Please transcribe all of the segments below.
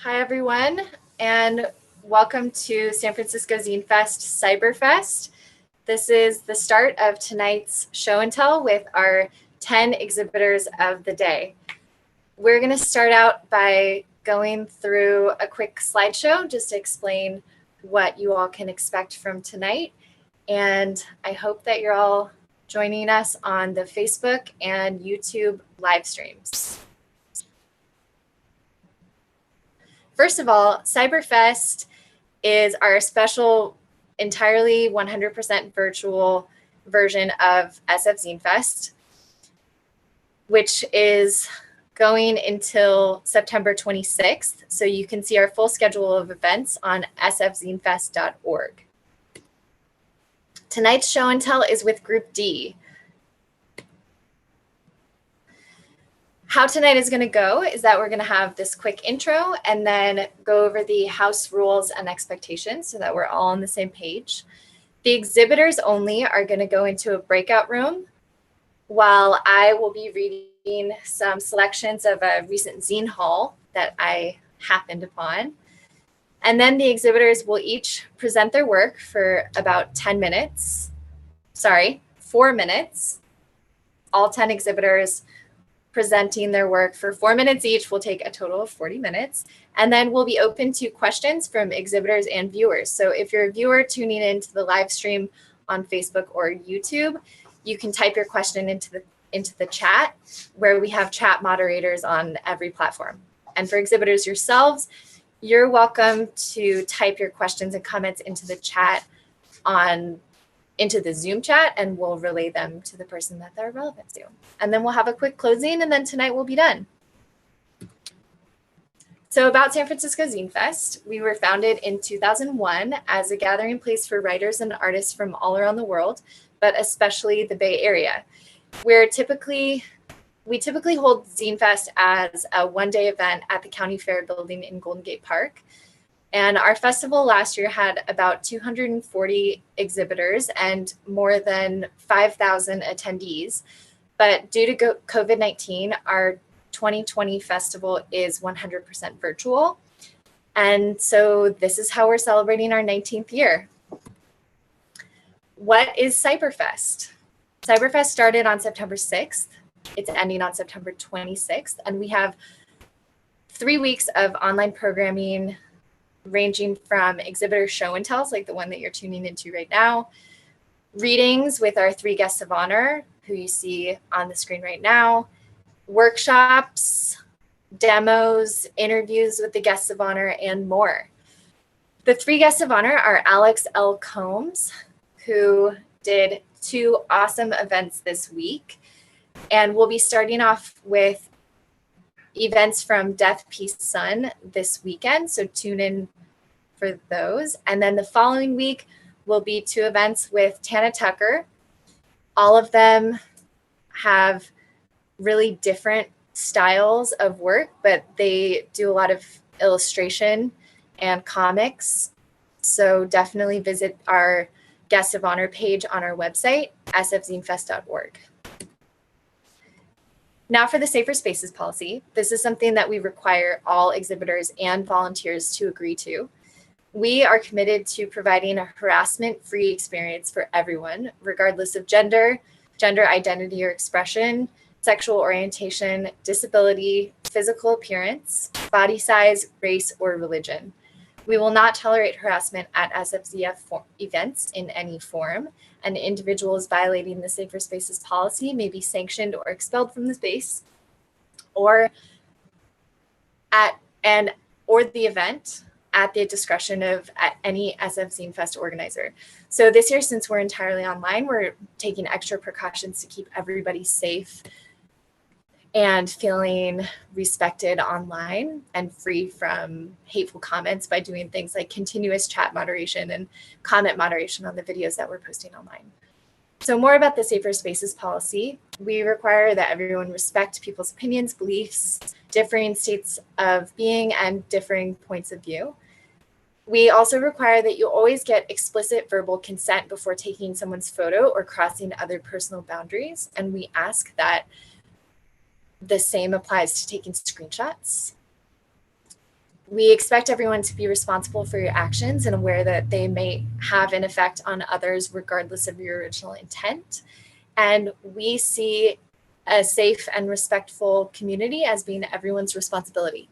Hi, everyone, and welcome to San Francisco Zine Fest Cyber Fest. This is the start of tonight's show and tell with our 10 exhibitors of the day. We're going to start out by going through a quick slideshow just to explain what you all can expect from tonight. And I hope that you're all joining us on the Facebook and YouTube live streams. First of all, Cyberfest is our special, entirely 100% virtual version of SF Zine Fest, which is going until September 26th. So you can see our full schedule of events on sfzinefest.org. Tonight's show and tell is with Group D. How tonight is going to go is that we're going to have this quick intro and then go over the house rules and expectations so that we're all on the same page. The exhibitors only are going to go into a breakout room while I will be reading some selections of a recent zine haul that I happened upon. And then the exhibitors will each present their work for about 4 minutes. All 10 exhibitors presenting their work for 4 minutes each will take a total of 40 minutes. And then we'll be open to questions from exhibitors and viewers. So if you're a viewer tuning into the live stream on Facebook or YouTube, you can type your question into the chat where we have chat moderators on every platform. And for exhibitors yourselves, you're welcome to type your questions and comments into the chat into the Zoom chat, and we'll relay them to the person that they're relevant to. And then we'll have a quick closing, and then tonight we'll be done. So about San Francisco Zine Fest, we were founded in 2001 as a gathering place for writers and artists from all around the world, but especially the Bay Area. We typically hold Zine Fest as a one-day event at the County Fair building in Golden Gate Park. And our festival last year had about 240 exhibitors and more than 5,000 attendees. But due to COVID-19, our 2020 festival is 100% virtual. And so this is how we're celebrating our 19th year. What is Cyberfest? Cyberfest started on September 6th. It's ending on September 26th. And we have 3 weeks of online programming ranging from exhibitor show and tells, like the one that you're tuning into right now, readings with our 3 guests of honor, who you see on the screen right now, workshops, demos, interviews with the guests of honor, and more. The 3 guests of honor are Alex L. Combs, who did 2 awesome events this week. And we'll be starting off with events from Death, Peace, Sun this weekend, so tune in for those. And then the following week will be 2 events with Tana Tucker. All of them have really different styles of work, but they do a lot of illustration and comics. So definitely visit our Guest of Honor page on our website, sfzinefest.org. Now for the Safer Spaces policy. This is something that we require all exhibitors and volunteers to agree to. We are committed to providing a harassment-free experience for everyone, regardless of gender identity or expression, sexual orientation, disability, physical appearance, body size, race, or religion. We will not tolerate harassment at SFZF events in any form. An individual is violating the Safer Spaces policy may be sanctioned or expelled from the space or the event at the discretion of any SF Zine Fest organizer. So this year, since we're entirely online, we're taking extra precautions to keep everybody safe and feeling respected online and free from hateful comments by doing things like continuous chat moderation and comment moderation on the videos that we're posting online. So more about the Safer Spaces policy. We require that everyone respect people's opinions, beliefs, differing states of being, and differing points of view. We also require that you always get explicit verbal consent before taking someone's photo or crossing other personal boundaries. And we ask that the same applies to taking screenshots. We expect everyone to be responsible for your actions and aware that they may have an effect on others regardless of your original intent. And we see a safe and respectful community as being everyone's responsibility.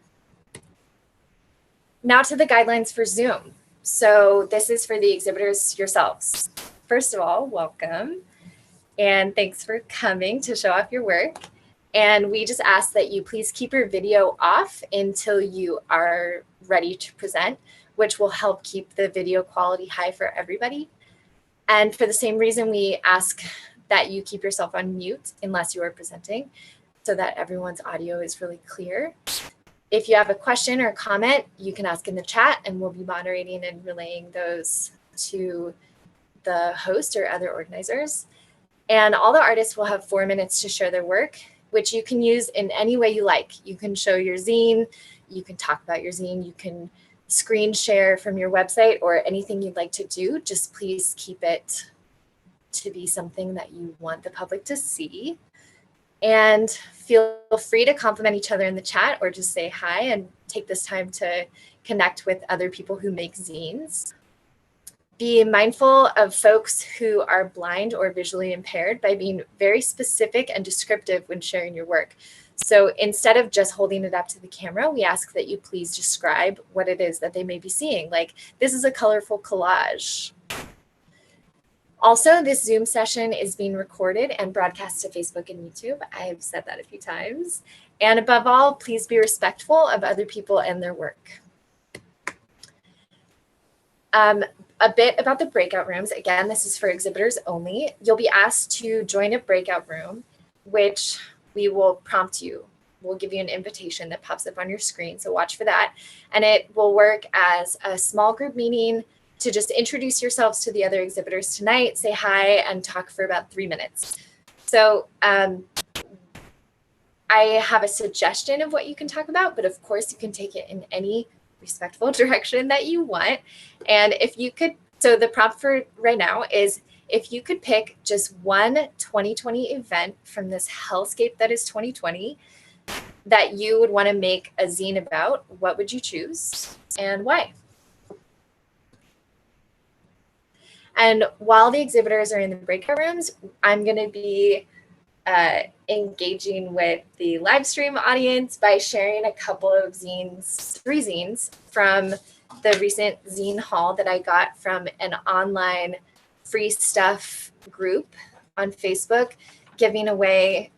Now to the guidelines for Zoom. So this is for the exhibitors yourselves. First of all, welcome. And thanks for coming to show off your work. And we just ask that you please keep your video off until you are ready to present, which will help keep the video quality high for everybody. And for the same reason, we ask that you keep yourself on mute unless you are presenting, so that everyone's audio is really clear. If you have a question or comment, you can ask in the chat, and we'll be moderating and relaying those to the host or other organizers. And all the artists will have 4 minutes to share their work, which you can use in any way you like. You can show your zine, you can talk about your zine, you can screen share from your website, or anything you'd like to do. Just please keep it to be something that you want the public to see. And feel free to compliment each other in the chat or just say hi and take this time to connect with other people who make zines. Be mindful of folks who are blind or visually impaired by being very specific and descriptive when sharing your work. So instead of just holding it up to the camera, we ask that you please describe what it is that they may be seeing. Like, this is a colorful collage. Also, this Zoom session is being recorded and broadcast to Facebook and YouTube. I've said that a few times. And above all, please be respectful of other people and their work. A bit about the breakout rooms. Again, this is for exhibitors only. You'll be asked to join a breakout room, which we will prompt you. We'll give you an invitation that pops up on your screen, so watch for that. And it will work as a small group meeting to just introduce yourselves to the other exhibitors tonight, say hi, and talk for about 3 minutes. So I have a suggestion of what you can talk about, but of course you can take it in any respectful direction that you want. And if you could, so the prompt for right now is, if you could pick just one 2020 event from this hellscape that is 2020 that you would want to make a zine about, what would you choose and why? And while the exhibitors are in the breakout rooms, I'm going to be engaging with the live stream audience by sharing a couple of zines, 3 zines from the recent zine haul that I got from an online free stuff group on Facebook, giving away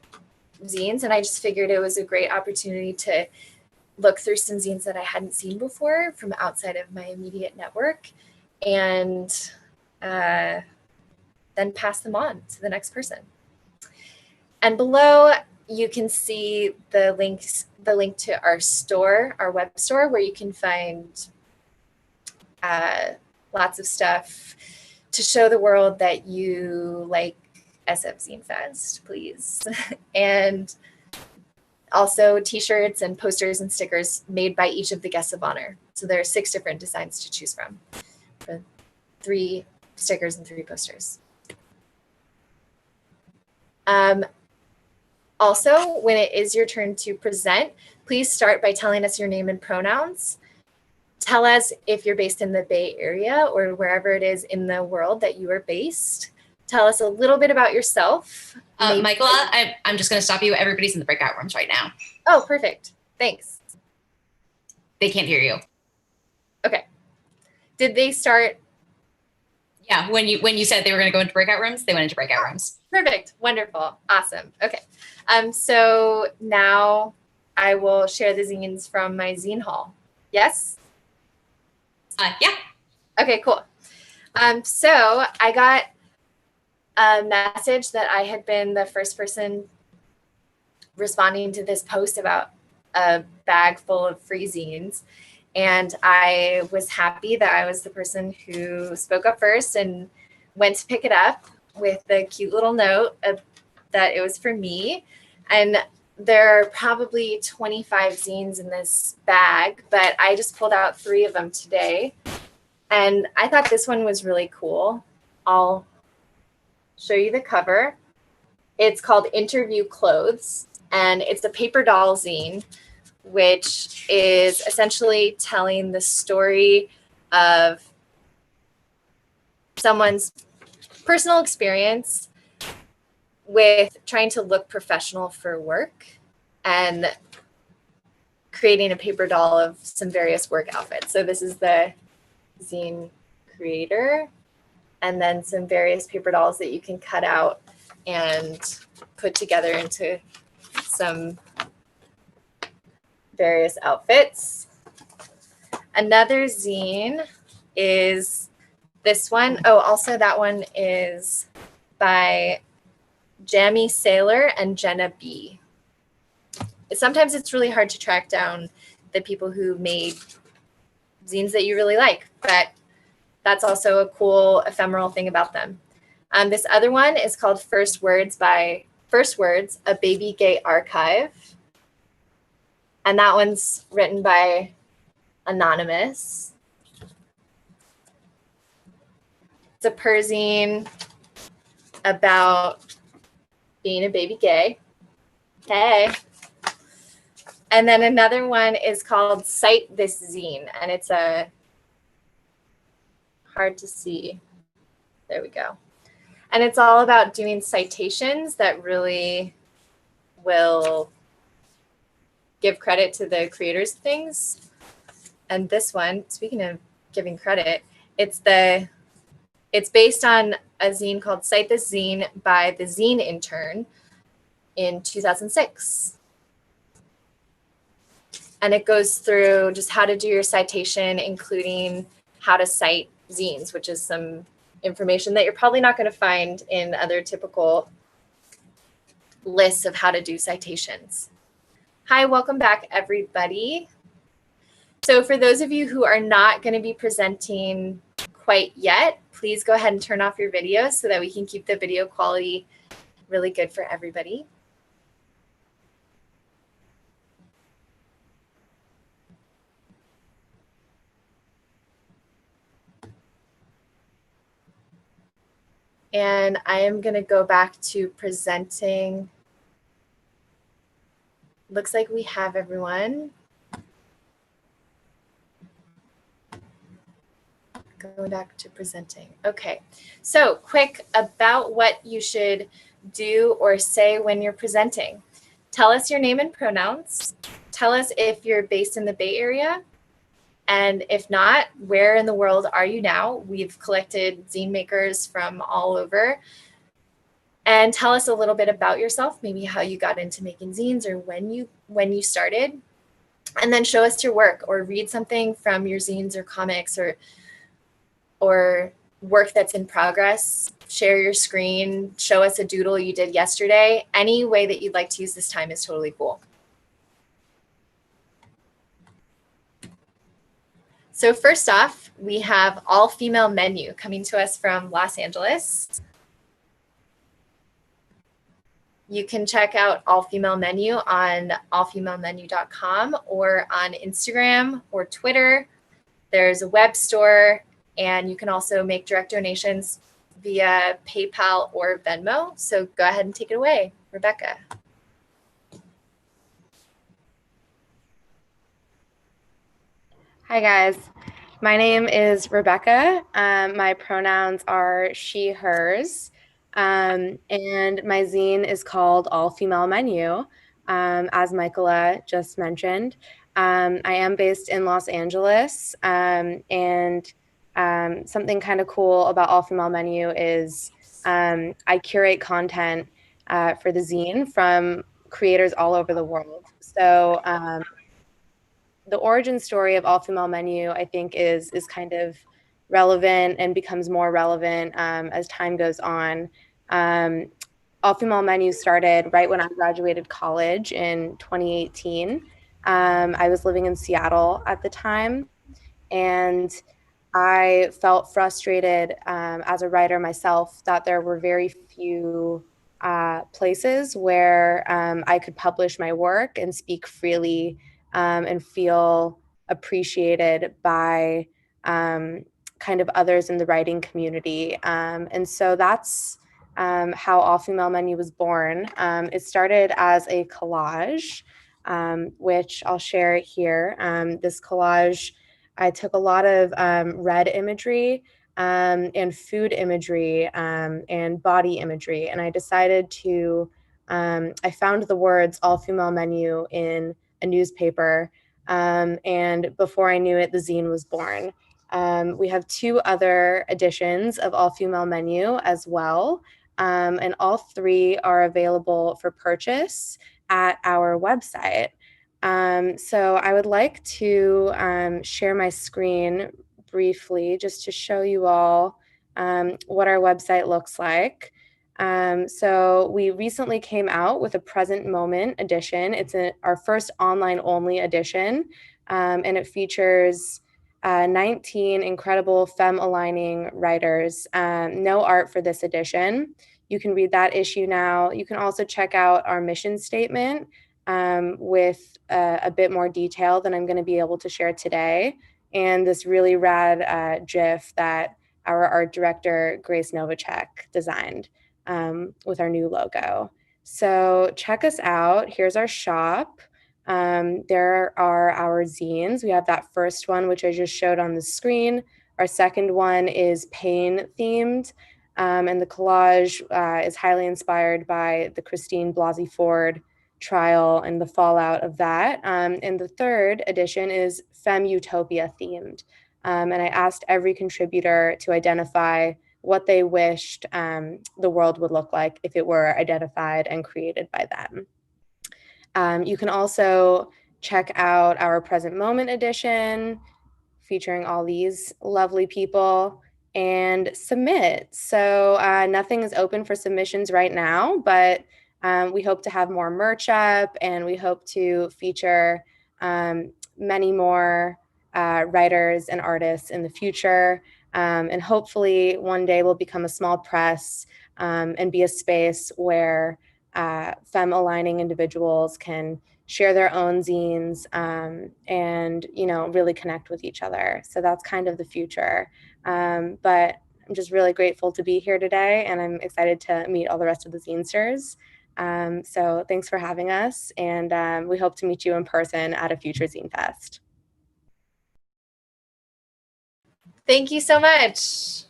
zines. And I just figured it was a great opportunity to look through some zines that I hadn't seen before from outside of my immediate network, and then pass them on to the next person. And below, you can see the link to our store, our web store, where you can find lots of stuff to show the world that you like SF Zine Fest, please. And also t-shirts and posters and stickers made by each of the guests of honor. So there are 6 different designs to choose from, for 3 stickers and 3 posters. Also, when it is your turn to present, please start by telling us your name and pronouns. Tell us if you're based in the Bay Area or wherever it is in the world that you are based. Tell us a little bit about yourself. Michaela, I'm just going to stop you. Everybody's in the breakout rooms right now. Oh, perfect. Thanks. They can't hear you. Okay. Did they start? Yeah, when you said they were going to go into breakout rooms, they went into breakout rooms. Perfect. Wonderful. Awesome. Okay. So now I will share the zines from my zine haul. Yes? Yeah. Okay, cool. So I got a message that I had been the first person responding to this post about a bag full of free zines. And I was happy that I was the person who spoke up first and went to pick it up with the cute little note that it was for me. And there are probably 25 zines in this bag, but I just pulled out 3 of them today. And I thought this one was really cool. I'll show you the cover. It's called Interview Clothes, and it's a paper doll zine which is essentially telling the story of someone's personal experience with trying to look professional for work and creating a paper doll of some various work outfits. So this is the zine creator, and then some various paper dolls that you can cut out and put together into some various outfits. Another zine is this one. Oh, also that one is by Jamie Sailor and Jenna B. Sometimes it's really hard to track down the people who made zines that you really like, but that's also a cool ephemeral thing about them. This other one is called First Words by First Words, a Baby Gay Archive. And that one's written by Anonymous. It's a perzine about being a baby gay. Hey. And then another one is called Cite This Zine, and it's a hard to see. There we go. And it's all about doing citations that really will give credit to the creators of things. And this one, speaking of giving credit, it's based on a zine called Cite This Zine by the Zine Intern in 2006. And it goes through just how to do your citation, including how to cite zines, which is some information that you're probably not going to find in other typical lists of how to do citations. Hi, welcome back, everybody. So for those of you who are not going to be presenting quite yet, please go ahead and turn off your videos so that we can keep the video quality really good for everybody. And I am going to go back to presenting. Looks like we have everyone. Going back to presenting. Okay, so quick about what you should do or say when you're presenting. Tell us your name and pronouns. Tell us if you're based in the Bay Area. And if not, where in the world are you now? We've collected zine makers from all over. And tell us a little bit about yourself, maybe how you got into making zines or when you started. And then show us your work or read something from your zines or comics or work that's in progress. Share your screen, show us a doodle you did yesterday. Any way that you'd like to use this time is totally cool. So first off, we have all-female menu coming to us from Los Angeles. You can check out all-female menu on allfemalemenu.com or on Instagram or Twitter. There's a web store, and you can also make direct donations via PayPal or Venmo. So go ahead and take it away, Rebecca. Hi guys, my name is Rebecca. My pronouns are she, hers, and my zine is called All Female Menu, as Michaela just mentioned. I am based in Los Angeles, and something kind of cool about All Female Menu is I curate content for the zine from creators all over the world. So the origin story of All Female Menu, I think, is kind of relevant and becomes more relevant as time goes on. All Female Menu started right when I graduated college in 2018. I was living in Seattle at the time, and I felt frustrated as a writer myself that there were very few places where I could publish my work and speak freely and feel appreciated by kind of others in the writing community. And so that's how All Female Menu was born. It started as a collage which I'll share here. This collage, I took a lot of red imagery and food imagery and body imagery, and I decided to, I found the words all-female menu in a newspaper, and before I knew it, the zine was born. We have 2 other editions of all-female menu as well, and all 3 are available for purchase at our website. So I would like to share my screen briefly just to show you all what our website looks like. So we recently came out with a present moment edition. It's our first online only edition, and it features 19 incredible femme aligning writers. No art for this edition. You can read that issue now. You can also check out our mission statement with a bit more detail than I'm going to be able to share today, and this really rad GIF that our art director, Grace Novacek, designed with our new logo. So check us out. Here's our shop. There are our zines. We have that first one, which I just showed on the screen. Our second one is pain themed. And the collage is highly inspired by the Christine Blasey Ford trial and the fallout of that. And the third edition is Femme Utopia themed. And I asked every contributor to identify what they wished the world would look like if it were identified and created by them. You can also check out our present moment edition featuring all these lovely people and submit. So nothing is open for submissions right now, but we hope to have more merch up, and we hope to feature many more writers and artists in the future. And hopefully one day we'll become a small press and be a space where femme aligning individuals can share their own zines and, you know, really connect with each other. So that's kind of the future. But I'm just really grateful to be here today, and I'm excited to meet all the rest of the zinesters. So thanks for having us, and we hope to meet you in person at a future Zine Fest. Thank you so much.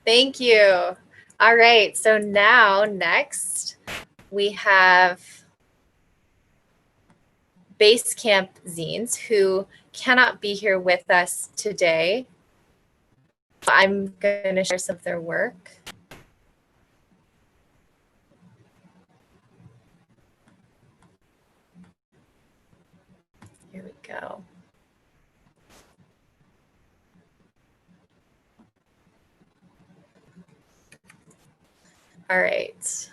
Thank you. All right, so now next we have Basecamp Zines, who cannot be here with us today. I'm going to share some of their work. Here we go. All right.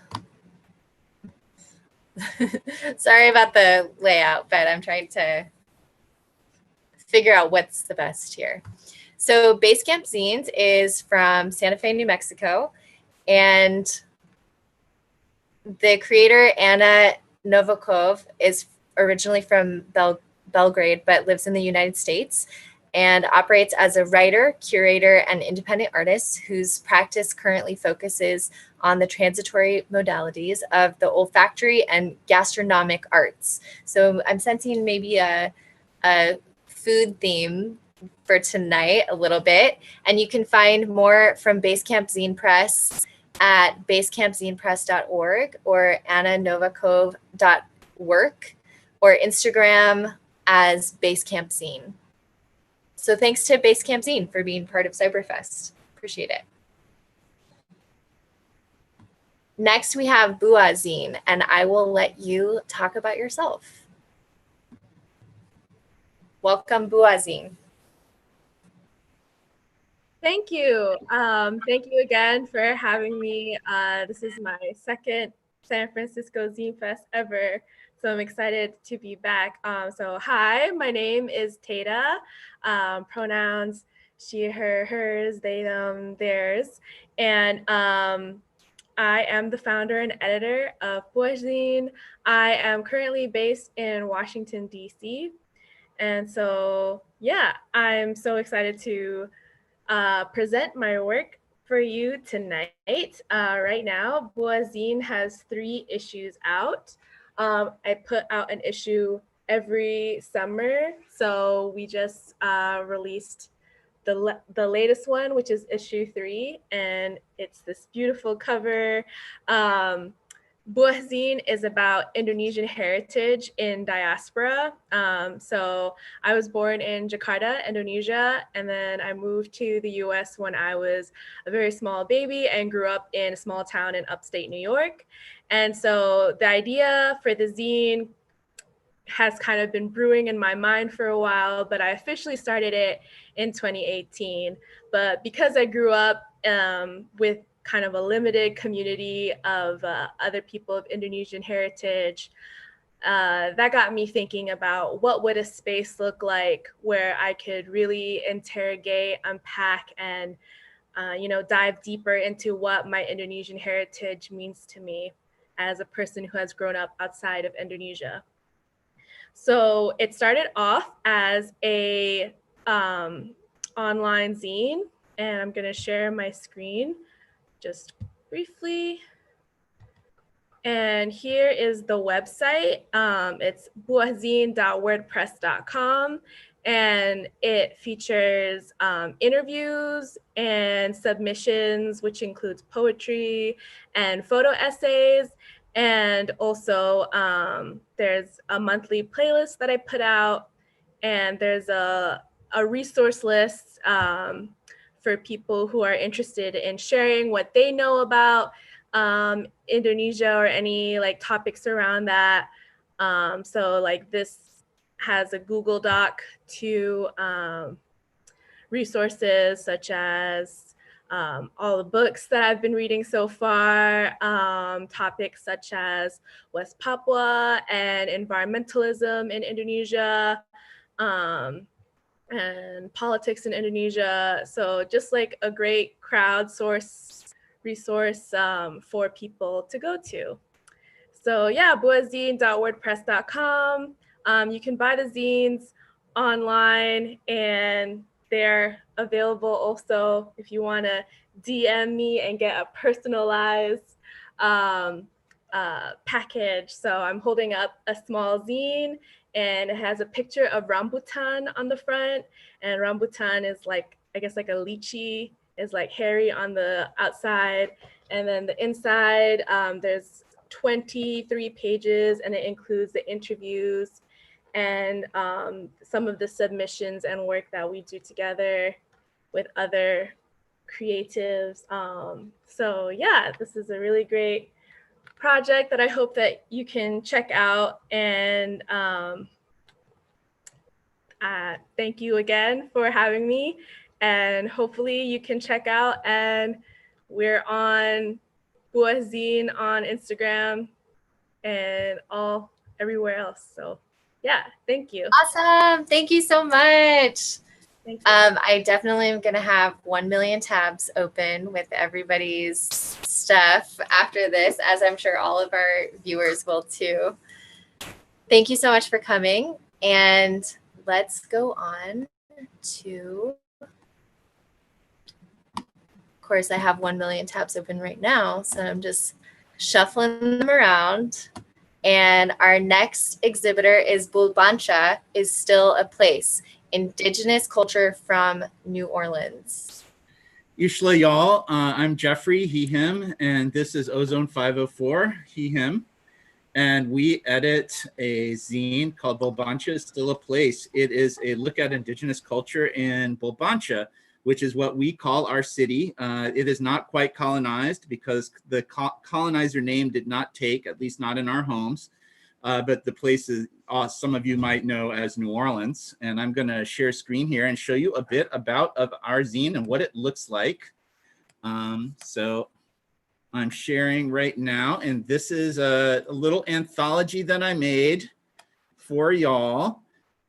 Sorry about the layout, but I'm trying to figure out what's the best here. So Basecamp Zines is from Santa Fe, New Mexico, and the creator, Anna Novakov, is originally from Belgrade, but lives in the United States and operates as a writer, curator, and independent artist whose practice currently focuses on the transitory modalities of the olfactory and gastronomic arts. So I'm sensing maybe a food theme for tonight a little bit. And you can find more from Basecamp Zine Press at basecampzinepress.org or annanovakov.work or Instagram as Basecamp Zine. So thanks to Basecamp Zine for being part of Cyberfest. Appreciate it. Next, we have Buah Zine, and I will let you talk about yourself. Welcome, Buah Zine. Thank you. Thank you again for having me. This is my second San Francisco Zine Fest ever, so I'm excited to be back. So hi, my name is Tata. Pronouns she, her, hers, they, them, theirs. And I am the founder and editor of Buah Zine. I am currently based in Washington, D.C. And so, yeah, I'm so excited to present my work for you tonight. Right now, Buah Zine has 3 issues out. I put out an issue every summer, so we just released the latest one, which is issue 3, and it's this beautiful cover. Buah Zine is about Indonesian heritage in diaspora. So I was born in Jakarta, Indonesia, and then I moved to the US when I was a very small baby and grew up in a small town in upstate New York. And so the idea for the zine has kind of been brewing in my mind for a while, but I officially started it in 2018. But because I grew up with kind of a limited community of other people of Indonesian heritage, that got me thinking about what would a space look like where I could really interrogate, unpack, and dive deeper into what my Indonesian heritage means to me as a person who has grown up outside of Indonesia. So it started off as a online zine, and I'm gonna share my screen just briefly. And here is the website. It's buahzine.wordpress.com, and it features interviews and submissions, which includes poetry and photo essays. And also there's a monthly playlist that I put out, and there's a resource list for people who are interested in sharing what they know about Indonesia or any like topics around that. So like this has a Google Doc to resources such as all the books that I've been reading so far, topics such as West Papua and environmentalism in Indonesia, and politics in Indonesia. So just like a great crowdsource resource for people to go to. So yeah, buahzine.wordpress.com. You can buy the zines online, and they're available also if you want to DM me and get a personalized package. So I'm holding up a small zine, and it has a picture of rambutan on the front. And rambutan is like, I guess like a lychee, is like hairy on the outside. And then the inside, there's 23 pages, and it includes the interviews and some of the submissions and work that we do together with other creatives. So yeah, this is a really great project that I hope that you can check out. And thank you again for having me. And hopefully you can check out, and we're on Buah Zine on Instagram and everywhere else. So yeah, thank you. Awesome. Thank you so much. Thank you. I definitely am going to have 1 million tabs open with everybody's stuff after this, as I'm sure all of our viewers will too. Thank you so much for coming. And let's go on to, of course, I have 1 million tabs open right now, so I'm just shuffling them around. And our next exhibitor is Bulbancha is Still a Place, Indigenous Culture from New Orleans. Ishla, y'all. I'm Jeffrey, he, him, and this is Ozone 504, he, him. And we edit a zine called Bulbancha is Still a Place. It is a look at Indigenous culture in Bulbancha, which is what we call our city. It is not quite colonized because the colonizer name did not take, at least not in our homes. But the place is, some of you might know as New Orleans. And I'm going to share screen here and show you a bit about our zine and what it looks like. So I'm sharing right now, and this is a little anthology that I made for y'all.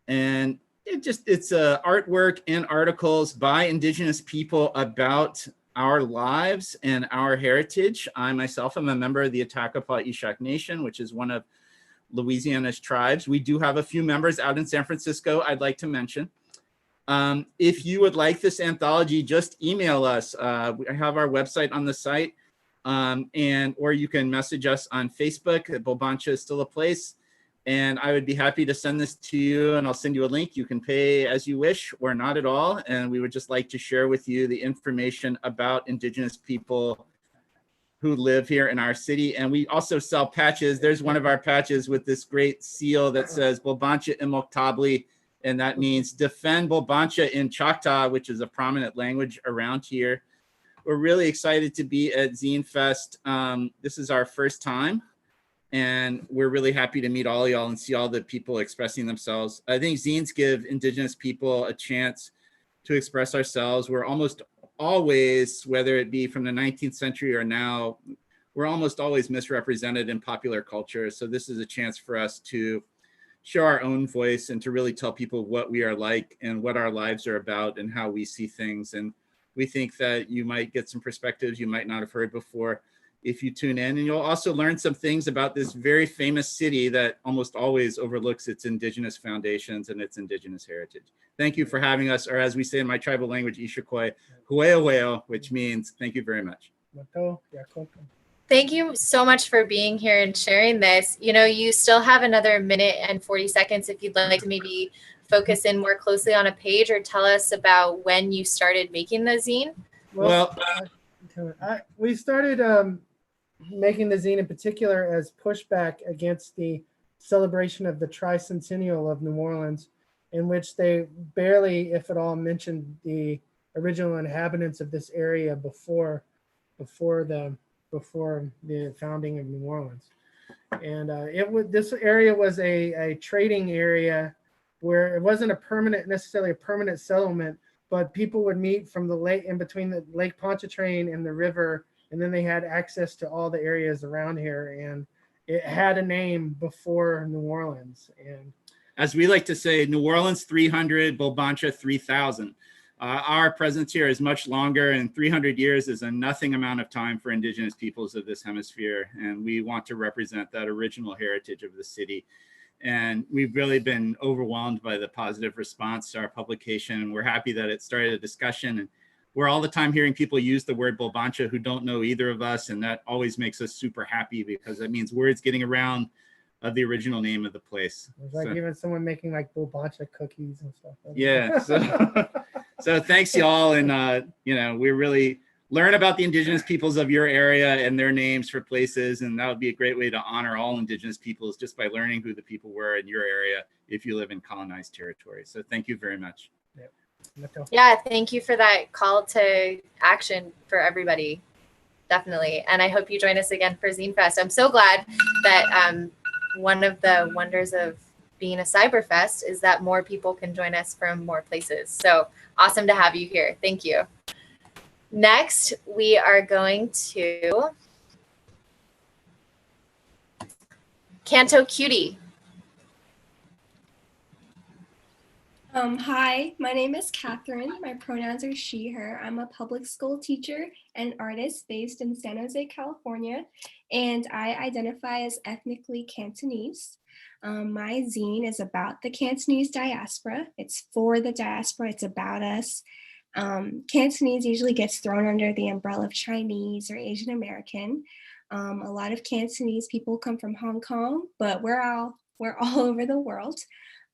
And it's artwork and articles by Indigenous people about our lives and our heritage. I myself am a member of the Atakapa Ishak Nation, which is one of Louisiana's tribes. We do have a few members out in San Francisco I'd like to mention. If you would like this anthology, just email us. We have our website on the site, or you can message us on Facebook. Bulbancha is still a place. And I would be happy to send this to you, and I'll send you a link. You can pay as you wish or not at all. And we would just like to share with you the information about Indigenous people who live here in our city. And we also sell patches. There's one of our patches with this great seal that says Bulbancha Imoktabli, and that means defend Bulbancha in Choctaw, which is a prominent language around here. We're really excited to be at Zine Fest. This is our first time, and we're really happy to meet all of y'all and see all the people expressing themselves. I think zines give Indigenous people a chance to express ourselves. We're almost always, whether it be from the 19th century or now, we're almost always misrepresented in popular culture. So this is a chance for us to show our own voice and to really tell people what we are like and what our lives are about and how we see things. And we think that you might get some perspectives you might not have heard before if you tune in. And you'll also learn some things about this very famous city that almost always overlooks its Indigenous foundations and its Indigenous heritage. Thank you for having us, or as we say in my tribal language, Ishikoi, hueo hueo, which means thank you very much. Thank you so much for being here and sharing this. You know, you still have another minute and 40 seconds if you'd like to maybe focus in more closely on a page or tell us about when you started making the zine. Well, we started making the zine in particular as pushback against the celebration of the tricentennial of New Orleans, in which they barely, if at all, mentioned the original inhabitants of this area before the founding of New Orleans. And this area was a trading area where it wasn't necessarily a permanent settlement, but people would meet from the lake, in between the Lake Pontchartrain and the river, and then they had access to all the areas around here, and it had a name before New Orleans. And as we like to say, New Orleans 300, Bulbancha 3000. Our presence here is much longer, and 300 years is a nothing amount of time for Indigenous peoples of this hemisphere. And we want to represent that original heritage of the city. And we've really been overwhelmed by the positive response to our publication. And we're happy that it started a discussion. And we're all the time hearing people use the word Bulbancha who don't know either of us. And that always makes us super happy, because that means words getting around of the original name of the place. There's like even someone making like Bulbancha cookies and stuff. Yeah. So thanks y'all. And, we really learn about the Indigenous peoples of your area and their names for places. And that would be a great way to honor all Indigenous peoples, just by learning who the people were in your area if you live in colonized territory. So thank you very much. Yeah, thank you for that call to action for everybody. Definitely. And I hope you join us again for Zine Fest. I'm so glad that one of the wonders of being a Cyberfest is that more people can join us from more places. So awesome to have you here. Thank you. Next, we are going to Canto Cutie. Hi, my name is Catherine. My pronouns are she, her. I'm a public school teacher and artist based in San Jose, California, and I identify as ethnically Cantonese. My zine is about the Cantonese diaspora. It's for the diaspora. It's about us. Cantonese usually gets thrown under the umbrella of Chinese or Asian American. A lot of Cantonese people come from Hong Kong, but we're all over the world.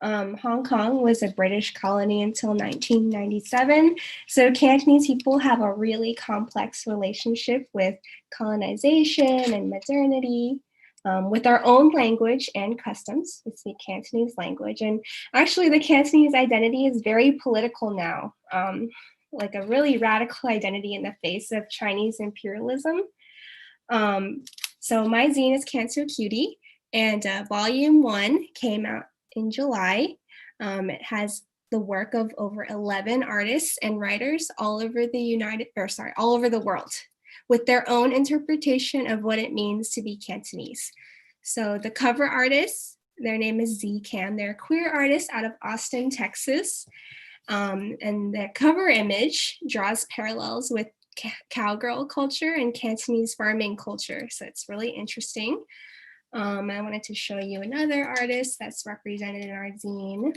Hong Kong was a British colony until 1997. So Cantonese people have a really complex relationship with colonization and modernity, with our own language and customs. We speak Cantonese language. And actually the Cantonese identity is very political now, like a really radical identity in the face of Chinese imperialism. So my zine is Canto Cutie, and volume 1 came out in July. It has the work of over 11 artists and writers all over the world, with their own interpretation of what it means to be Cantonese. So the cover artists, their name is Z Cam. They're a queer artist out of Austin, Texas. And the cover image draws parallels with cowgirl culture and Cantonese farming culture. So it's really interesting. I wanted to show you another artist that's represented in our zine.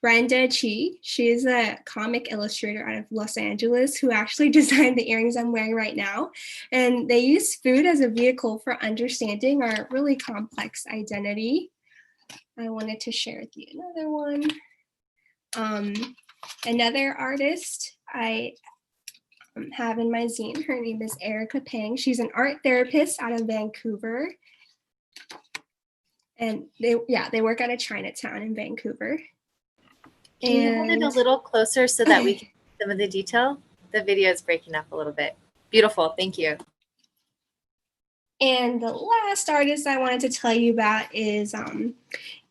Brenda Chi. She is a comic illustrator out of Los Angeles who actually designed the earrings I'm wearing right now. And they use food as a vehicle for understanding our really complex identity. I wanted to share with you another one. Another artist I have in my zine, her name is Erica Peng. She's an art therapist out of Vancouver. And they work out of Chinatown in Vancouver. Can you hold it a little closer so that we can see some of the detail? The video is breaking up a little bit. Beautiful, thank you. And the last artist I wanted to tell you about is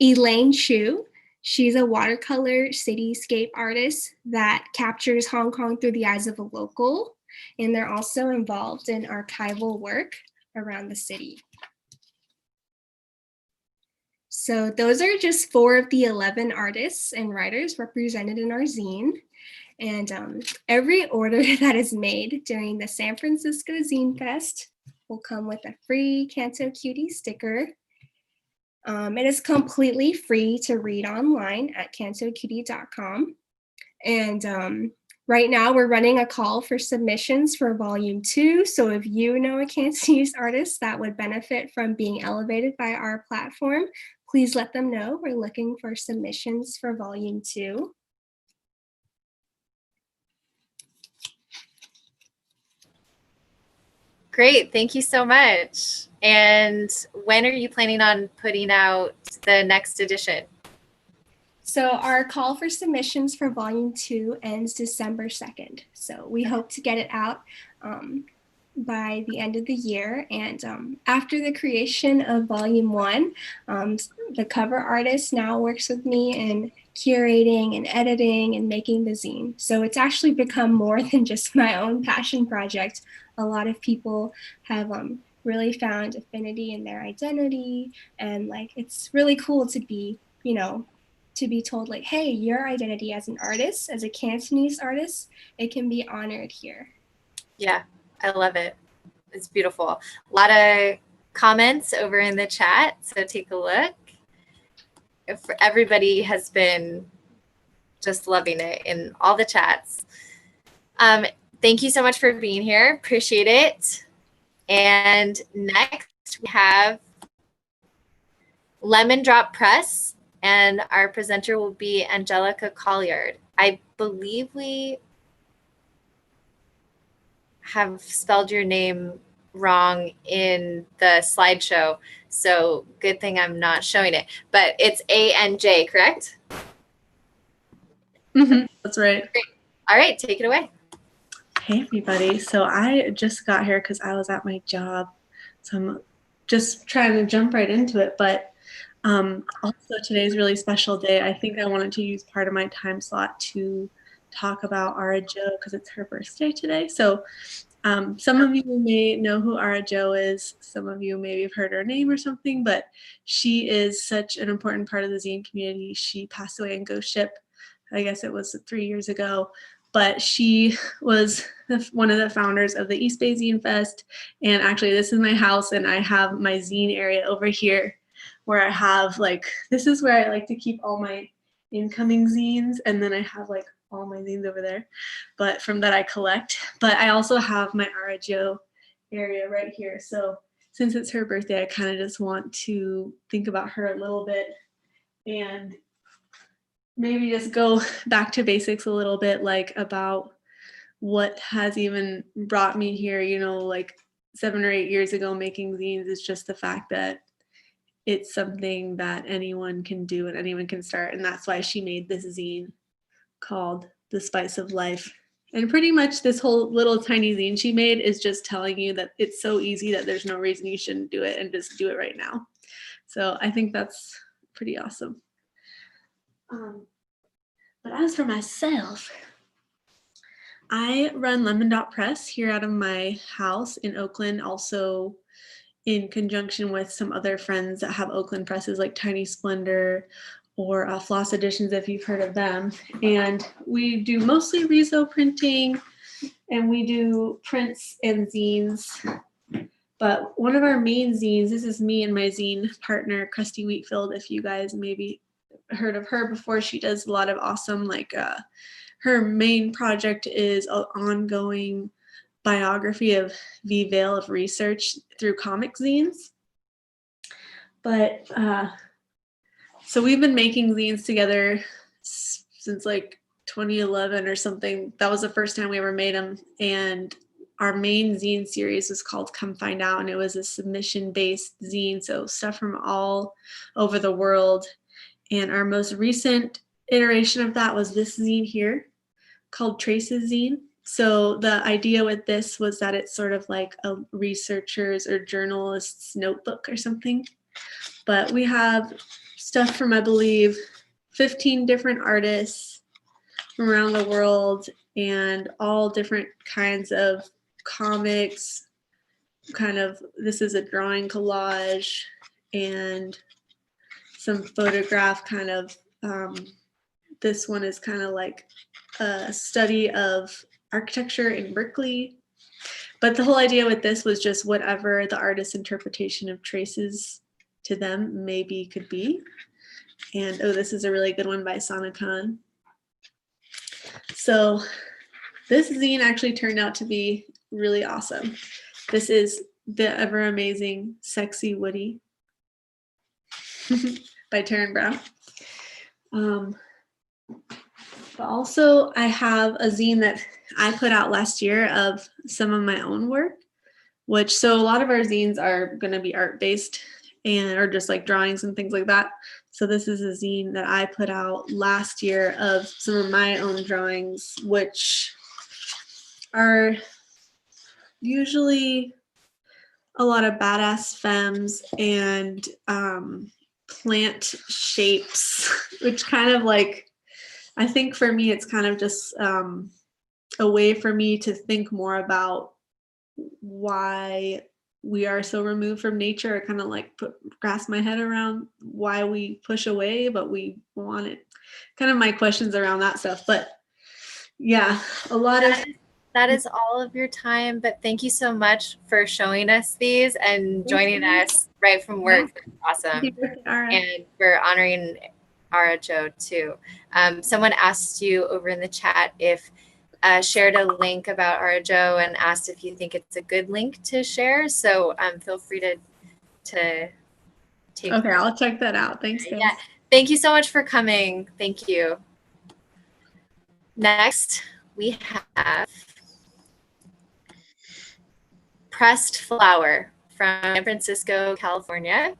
Elaine Shu. She's a watercolor cityscape artist that captures Hong Kong through the eyes of a local. And they're also involved in archival work around the city. So those are just 4 of the 11 artists and writers represented in our zine. And every order that is made during the San Francisco Zine Fest will come with a free Canto Cutie sticker. It is completely free to read online at cantocutie.com. And right now we're running a call for submissions for Volume 2. So if you know a Cantonese artist that would benefit from being elevated by our platform, please let them know. We're looking for submissions for Volume 2. Great, thank you so much. And when are you planning on putting out the next edition? So our call for submissions for Volume 2 ends December 2nd. So we hope to get it out by the end of the year. And after the creation of Volume 1, the cover artist now works with me in curating and editing and making the zine. So it's actually become more than just my own passion project. A lot of people have really found affinity in their identity, and like it's really cool to be, you know, to be told like, hey, your identity as an artist, as a Cantonese artist, it can be honored here. Yeah, I love it. It's beautiful. A lot of comments over in the chat, so take a look. Everybody has been just loving it in all the chats. Thank you so much for being here. Appreciate it. And next we have Lemon Drop Press, and our presenter will be Anjelica Colliard. I believe we have spelled your name wrong in the slideshow, so good thing I'm not showing it. But it's ANJ, correct? That's right. Great. All right, take it away. Hey everybody. So I just got here because I was at my job. So I'm just trying to jump right into it. But also today's a really special day. I think I wanted to use part of my time slot to talk about Ara Jo because it's her birthday today. So some of you may know who Ara Jo is. Some of you maybe have heard her name or something, but she is such an important part of the zine community. She passed away in Ghost Ship. I guess it was 3 years ago. But she was one of the founders of the East Bay Zine Fest. And actually, this is my house, and I have my zine area over here where I have, like, this is where I like to keep all my incoming zines. And then I have, like, all my zines over there, but from that I collect. But I also have my Ara Jo area right here. So since it's her birthday, I kind of just want to think about her a little bit and maybe just go back to basics a little bit, like about what has even brought me here, you know, like 7 or 8 years ago making zines is just the fact that it's something that anyone can do and anyone can start. And that's why she made this zine called The Spice of Life. And pretty much this whole little tiny zine she made is just telling you that it's so easy that there's no reason you shouldn't do it and just do it right now. So I think that's pretty awesome. But as for myself, I run Lemon Dot Press here out of my house in Oakland, also in conjunction with some other friends that have Oakland presses like Tiny Splendor or Floss Editions, if you've heard of them. And we do mostly Rezo printing, and we do prints and zines. But one of our main zines, this is me and my zine partner, Krusty Wheatfield, if you guys maybe heard of her before. She does a lot of awesome, like her main project is an ongoing biography of the veil of research through comic zines. But so we've been making zines together since like 2011 or something. That was the first time we ever made them. And our main zine series was called Come Find Out, and it was a submission-based zine, so stuff from all over the world. And our most recent iteration of that was this zine here called Traces Zine. So the idea with this was that it's sort of like a researcher's or journalist's notebook or something. But we have stuff from, I believe, 15 different artists from around the world, and all different kinds of comics. Kind of, this is a drawing collage and some photograph kind of, this one is kind of like a study of architecture in Berkeley. But the whole idea with this was just whatever the artist's interpretation of traces to them maybe could be. And oh, this is a really good one by Sana Khan. So this zine actually turned out to be really awesome. This is The Ever Amazing Sexy Woody by Taryn Brown. But also I have a zine that I put out last year of some of my own work, which, so a lot of our zines are going to be art-based and or just like drawings and things like that. So this is a zine that I put out last year of some of my own drawings, which are usually a lot of badass femmes and plant shapes, which kind of like, I think for me, it's kind of just a way for me to think more about why we are so removed from nature. I kind of like grasp my head around why we push away, but we want it. Kind of my questions around that stuff. But yeah, a lot of. That is all of your time, but thank you so much for showing us these and joining us right from work. Yeah. Awesome. And for honoring Ara Jo too. Someone asked you over in the chat if shared a link about Ara Jo and asked if you think it's a good link to share. So feel free to take. Okay, I'll check that out. Thanks, guys. Yeah. Thank you so much for coming. Thank you. Next, we have Pressed Flower from San Francisco, California.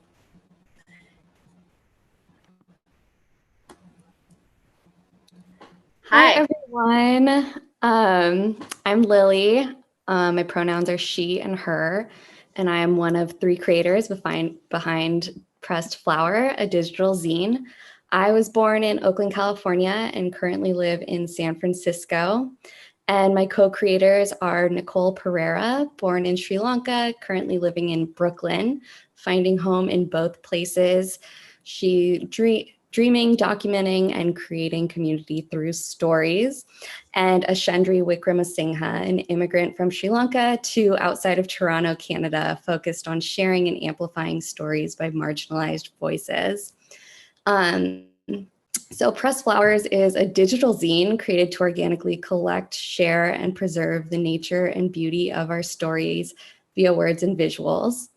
Hi everyone. I'm Lily. My pronouns are she and her, and I am one of 3 creators behind Pressed Flower, a digital zine. I was born in Oakland, California, and currently live in San Francisco. And my co-creators are Nicole Pereira, born in Sri Lanka, currently living in Brooklyn, finding home in both places. She dreaming, documenting, and creating community through stories. And Ashendri Wickramasinghe, an immigrant from Sri Lanka to outside of Toronto, Canada, focused on sharing and amplifying stories by marginalized voices. So Pressed Flowers is a digital zine created to organically collect, share, and preserve the nature and beauty of our stories via words and visuals.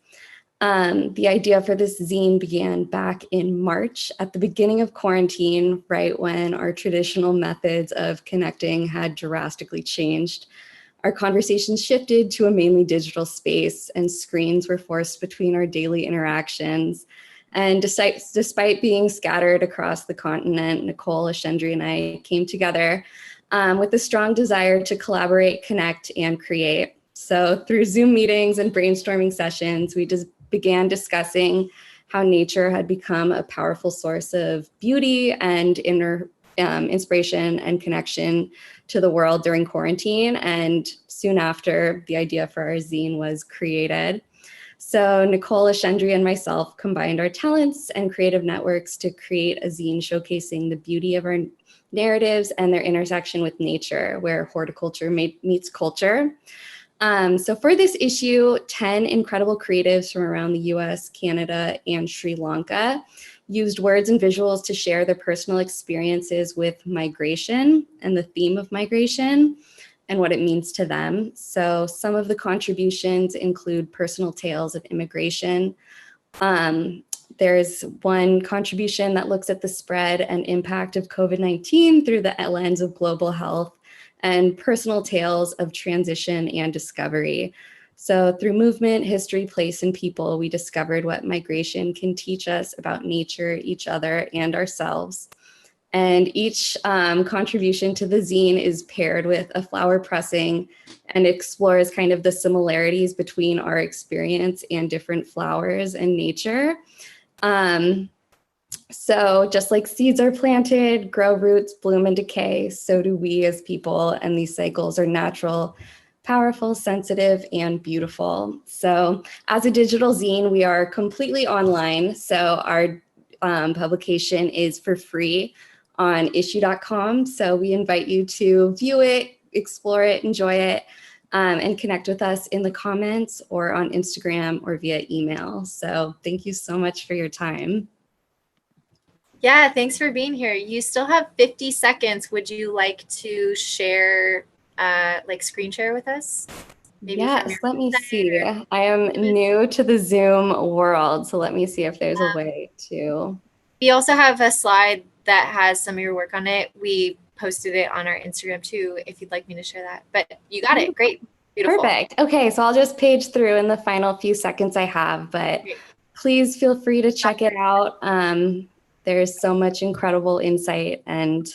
The idea for this zine began back in March at the beginning of quarantine, right when our traditional methods of connecting had drastically changed. Our conversations shifted to a mainly digital space, and screens were forced between our daily interactions. And despite being scattered across the continent, Nicole, Ashendri, and I came together with a strong desire to collaborate, connect, and create. So through Zoom meetings and brainstorming sessions, we just began discussing how nature had become a powerful source of beauty and inner inspiration and connection to the world during quarantine. And soon after, the idea for our zine was created. So Nicole, Ashendri, and myself combined our talents and creative networks to create a zine showcasing the beauty of our narratives and their intersection with nature, where horticulture meets culture. So for this issue, 10 incredible creatives from around the US, Canada, and Sri Lanka used words and visuals to share their personal experiences with migration and the theme of migration and what it means to them. So some of the contributions include personal tales of immigration. There's one contribution that looks at the spread and impact of COVID-19 through the lens of global health, and personal tales of transition and discovery. So through movement, history, place, and people, we discovered what migration can teach us about nature, each other, and ourselves. And each contribution to the zine is paired with a flower pressing and explores kind of the similarities between our experience and different flowers and nature. So just like seeds are planted, grow roots, bloom and decay, so do we as people, and these cycles are natural, powerful, sensitive, and beautiful. So as a digital zine, we are completely online. So our publication is for free on issue.com. So we invite you to view it, explore it, enjoy it, and connect with us in the comments or on Instagram or via email. So thank you so much for your time. Yeah, thanks for being here. You still have 50 seconds. Would you like to share, like screen share with us? Maybe yes, let me see. I am new to the Zoom world, so let me see if there's a way to. We also have a slide that has some of your work on it. We posted it on our Instagram too, if you'd like me to share that. But you got it. Great. Beautiful. Perfect. Okay, so I'll just page through in the final few seconds I have, but please feel free to check it out. There's so much incredible insight and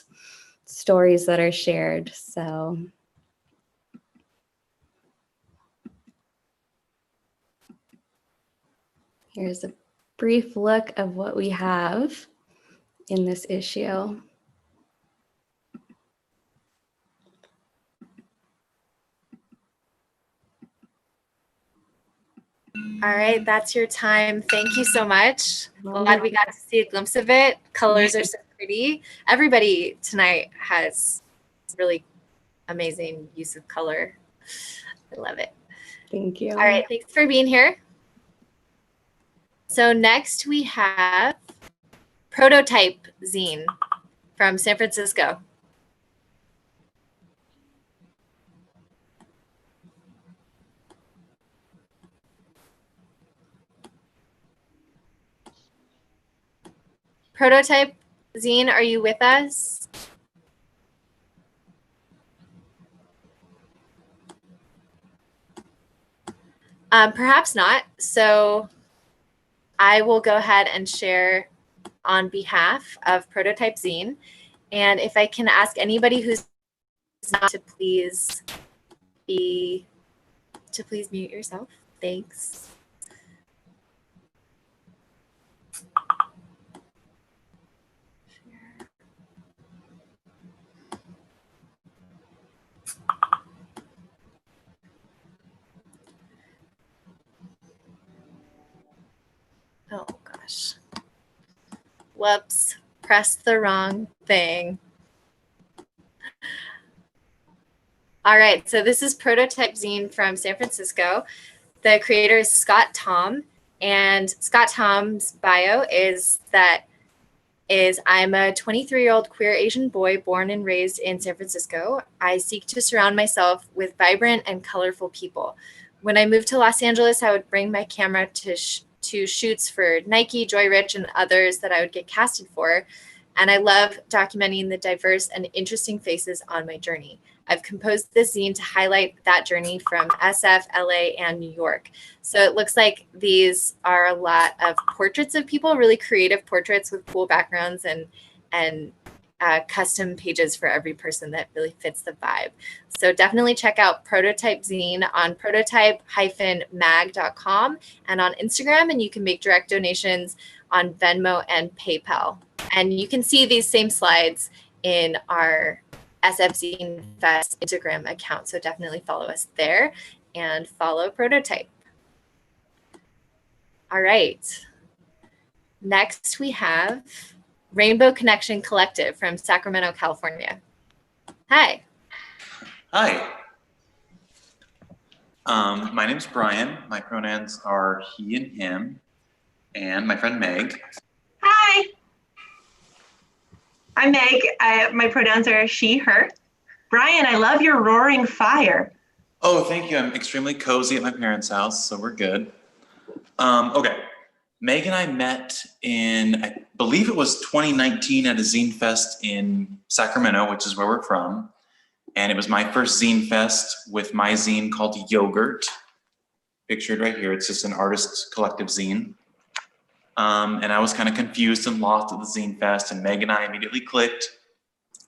stories that are shared. So here's a brief look of what we have in this issue. All right, that's your time. Thank you so much. Glad we got to see a glimpse of it. Colors are so pretty. Everybody tonight has really amazing use of color. I love it. Thank you. All right, thanks for being here. So next we have Prototype Zine from San Francisco. Prototype Zine, are you with us? Perhaps not. So I will go ahead and share on behalf of Prototype Zine. And if I can ask anybody who's not to please mute yourself. Thanks. Oh gosh. Whoops, pressed the wrong thing. All right, so this is Prototype Zine from San Francisco. The creator is Scott Tom, and Scott Tom's bio is I'm a 23-year-old queer Asian boy born and raised in San Francisco. I seek to surround myself with vibrant and colorful people. When I moved to Los Angeles, I would bring my camera to shoots for Nike, Joy Rich, and others that I would get casted for. And I love documenting the diverse and interesting faces on my journey. I've composed this zine to highlight that journey from SF, LA, and New York. So it looks like these are a lot of portraits of people, really creative portraits with cool backgrounds and custom pages for every person that really fits the vibe. So definitely check out Prototype Zine on prototype-mag.com and on Instagram, and you can make direct donations on Venmo and PayPal. And you can see these same slides in our SF Zine Fest Instagram account. So definitely follow us there and follow Prototype. All right. Next we have Rainbow Connection Collective from Sacramento, California. Hi. Hi. My name's Brian. My pronouns are he and him, and my friend Meg. Hi, I'm Meg. My pronouns are she, her. Brian, I love your roaring fire. Oh, thank you. I'm extremely cozy at my parents' house, so we're good. Okay. Meg and I met in, I believe it was 2019 at a Zine Fest in Sacramento, which is where we're from. And it was my first Zine Fest with my zine called Yogurt. Pictured right here. It's just an artist collective zine. And I was kind of confused and lost at the Zine Fest, and Meg and I immediately clicked.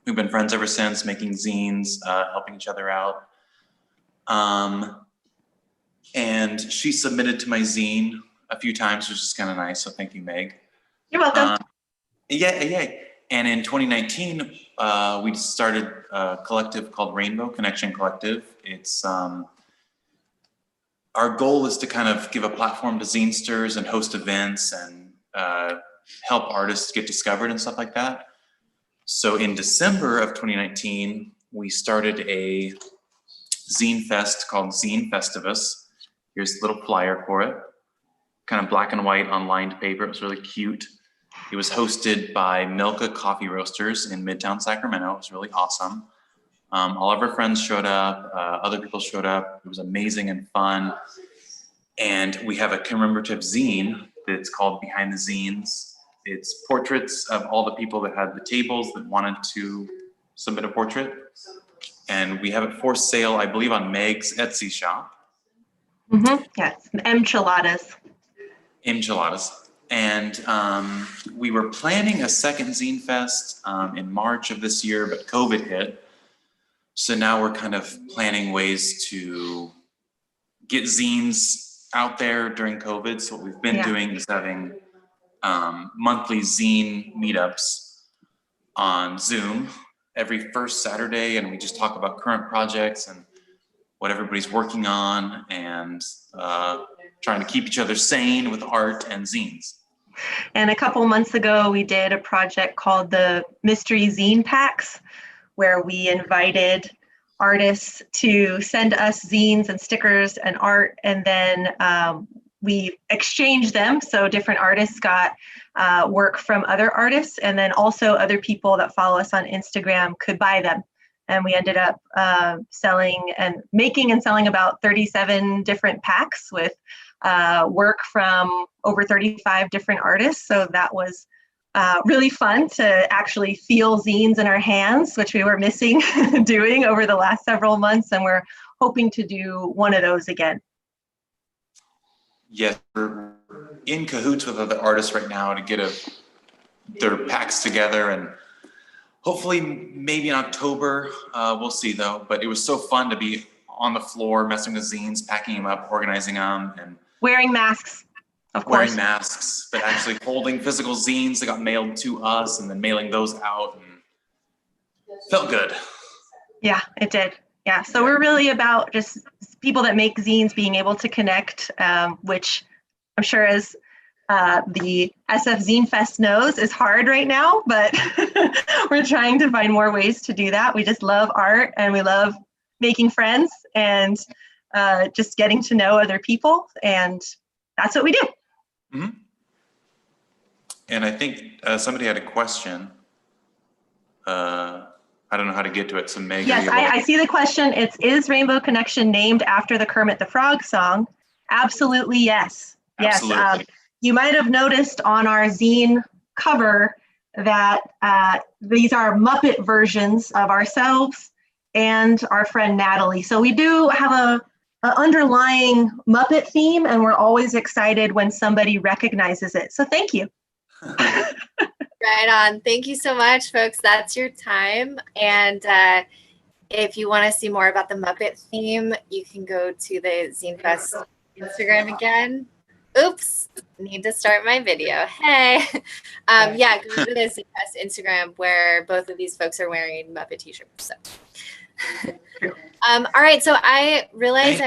We've been friends ever since, making zines, helping each other out. And she submitted to my zine a few times, which is kind of nice. So thank you, Meg. You're welcome. Yeah. And in 2019, we started a collective called Rainbow Connection Collective. It's our goal is to kind of give a platform to zinesters and host events and help artists get discovered and stuff like that. So in December of 2019, we started a Zine Fest called Zine Festivus. Here's a little flyer for it. Kind of black and white on lined paper. It was really cute. It was hosted by Milka Coffee Roasters in Midtown Sacramento. It was really awesome. All of our friends showed up. Other people showed up. It was amazing and fun. And we have a commemorative zine that's called Behind the Zines. It's portraits of all the people that had the tables that wanted to submit a portrait. And we have it for sale, I believe, on Meg's Etsy shop. Yes, enchiladas. Enchiladas. And we were planning a second Zine Fest in March of this year, but COVID hit. So now we're kind of planning ways to get zines out there during COVID. So what we've been doing is having monthly Zine Meetups on Zoom every first Saturday, and we just talk about current projects and what everybody's working on, and trying to keep each other sane with art and zines. And a couple months ago, we did a project called the Mystery Zine Packs, where we invited artists to send us zines and stickers and art, and then we exchanged them. So different artists got work from other artists, and then also other people that follow us on Instagram could buy them. And we ended up making and selling about 37 different packs with work from over 35 different artists. So that was really fun to actually feel zines in our hands, which we were missing doing over the last several months. And we're hoping to do one of those again. Yes, we're in cahoots with other artists right now to get their packs together, and hopefully maybe in October, we'll see though. But it was so fun to be on the floor, messing with zines, packing them up, organizing them, and wearing masks, of course. Wearing masks, but actually holding physical zines that got mailed to us and then mailing those out, and felt good. Yeah, it did. Yeah, so we're really about just people that make zines being able to connect, which I'm sure as the SF Zine Fest knows is hard right now, but we're trying to find more ways to do that. We just love art, and we love making friends, and just getting to know other people, and that's what we do. Mm-hmm. And I think somebody had a question. I don't know how to get to it, so Meg. Yes, I see the question. Is Rainbow Connection named after the Kermit the Frog song? Absolutely, yes. Absolutely. Yes. You might have noticed on our zine cover that these are Muppet versions of ourselves and our friend Natalie. So we do have an underlying Muppet theme, and we're always excited when somebody recognizes it. So thank you. Right on. Thank you so much, folks. That's your time. And if you want to see more about the Muppet theme, you can go to the Zine Fest Instagram again. Oops, need to start my video. Hey. Yeah, go to the Zine Fest Instagram where both of these folks are wearing Muppet t-shirts. So. All right, so I realized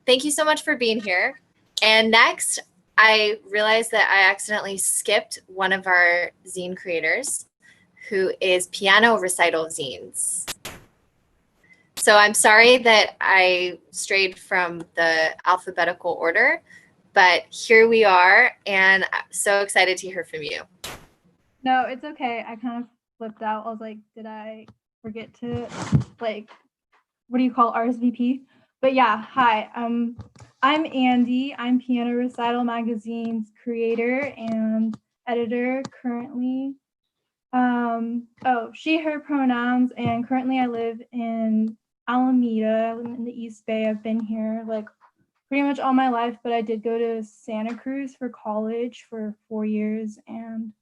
thank you so much for being here. And next, I realized that I accidentally skipped one of our zine creators, who is Piano Recital Zines. So I'm sorry that I strayed from the alphabetical order, but here we are, and I'm so excited to hear from you. No, it's okay. I kind of flipped out. I was like, did I forget to, like, what do you call RSVP? But yeah, hi. I'm Andy. I'm Piano Recital Magazine's creator and editor currently. She, her pronouns, and currently I live in Alameda. I live in the East Bay. I've been here like pretty much all my life, but I did go to Santa Cruz for college for 4 years, and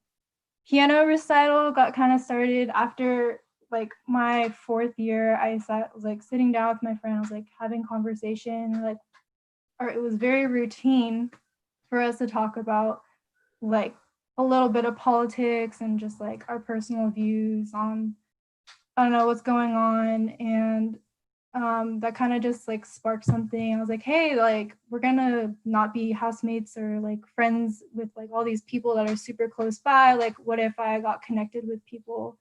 piano recital got kind of started after like my 4th year. I was like sitting down with my friend. I was like having conversation, like, or it was very routine for us to talk about like a little bit of politics and just like our personal views on, I don't know, what's going on. And that kind of just like sparked something. I was like, hey, like we're gonna not be housemates or like friends with like all these people that are super close by. Like, what if I got connected with people